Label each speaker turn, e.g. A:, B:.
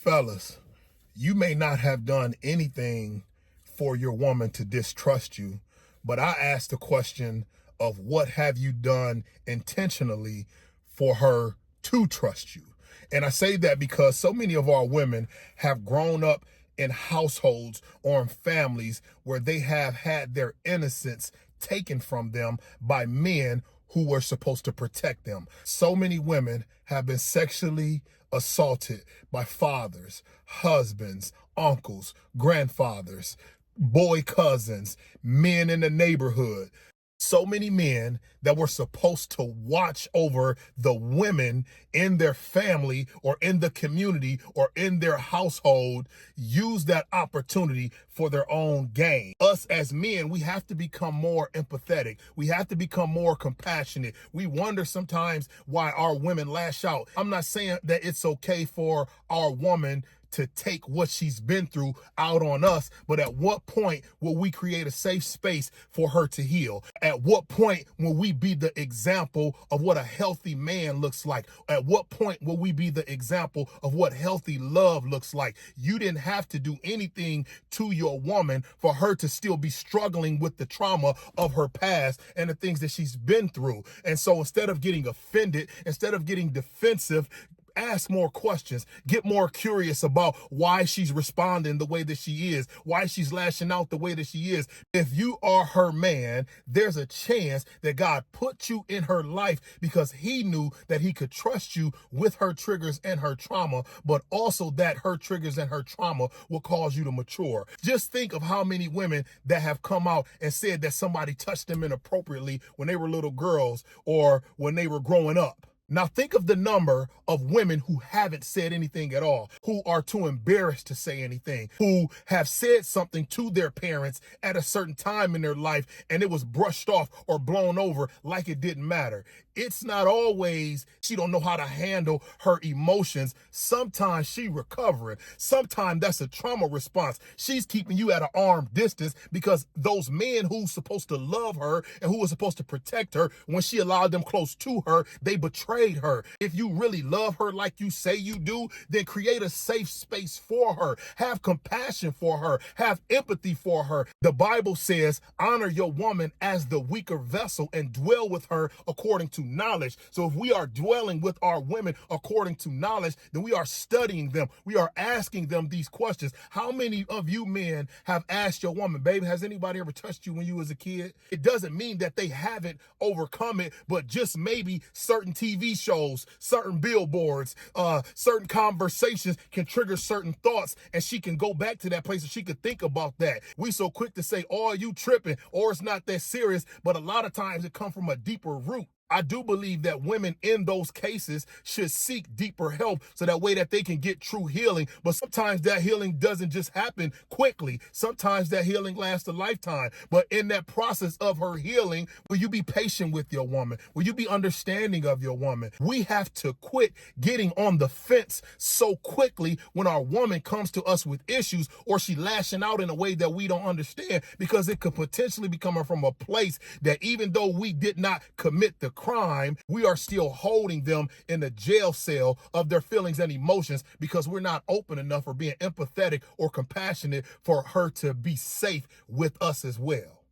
A: Fellas, you may not have done anything for your woman to distrust you, but I asked the question of what have you done intentionally for her to trust you? And I say that because so many of our women have grown up in households or in families where they have had their innocence taken from them by men who were supposed to protect them. So many women have been sexually assaulted by fathers, husbands, uncles, grandfathers, boy cousins, men in the neighborhood. So many men that were supposed to watch over the women in their family or in the community or in their household use that opportunity for their own gain. Us as men, we have to become more empathetic. We have to become more compassionate. We wonder sometimes why our women lash out. I'm not saying that it's okay for our woman to take what she's been through out on us, but at what point will we create a safe space for her to heal? At what point will we be the example of what a healthy man looks like? At what point will we be the example of what healthy love looks like? You didn't have to do anything to your woman for her to still be struggling with the trauma of her past and the things that she's been through. And so instead of getting offended, instead of getting defensive, ask more questions, get more curious about why she's responding the way that she is, why she's lashing out the way that she is. If you are her man, there's a chance that God put you in her life because he knew that he could trust you with her triggers and her trauma, but also that her triggers and her trauma will cause you to mature. Just think of how many women that have come out and said that somebody touched them inappropriately when they were little girls or when they were growing up. Now think of the number of women who haven't said anything at all, who are too embarrassed to say anything, who have said something to their parents at a certain time in their life and it was brushed off or blown over like it didn't matter. It's not always she don't know how to handle her emotions. Sometimes she recovering. Sometimes that's a trauma response. She's keeping you at an arm distance because those men who's supposed to love her and who was supposed to protect her, when she allowed them close to her, they betrayed her. If you really love her like you say you do, then create a safe space for her. Have compassion for her. Have empathy for her. The Bible says, honor your woman as the weaker vessel and dwell with her according to knowledge. So if we are dwelling with our women according to knowledge, then we are studying them. We are asking them these questions. How many of you men have asked your woman, baby, has anybody ever touched you when you was a kid? It doesn't mean that they haven't overcome it, but just maybe certain TV shows, certain billboards, certain conversations can trigger certain thoughts, and she can go back to that place and she could think about that. We so quick to say, oh, you tripping, or it's not that serious, but a lot of times it comes from a deeper root. I do believe that women in those cases should seek deeper help so that way that they can get true healing. But sometimes that healing doesn't just happen quickly. Sometimes that healing lasts a lifetime. But in that process of her healing, will you be patient with your woman? Will you be understanding of your woman? We have to quit getting on the fence so quickly when our woman comes to us with issues or she lashing out in a way that we don't understand, because it could potentially be coming from a place that even though we did not commit the crime, we are still holding them in a jail cell of their feelings and emotions because we're not open enough or being empathetic or compassionate for her to be safe with us as well.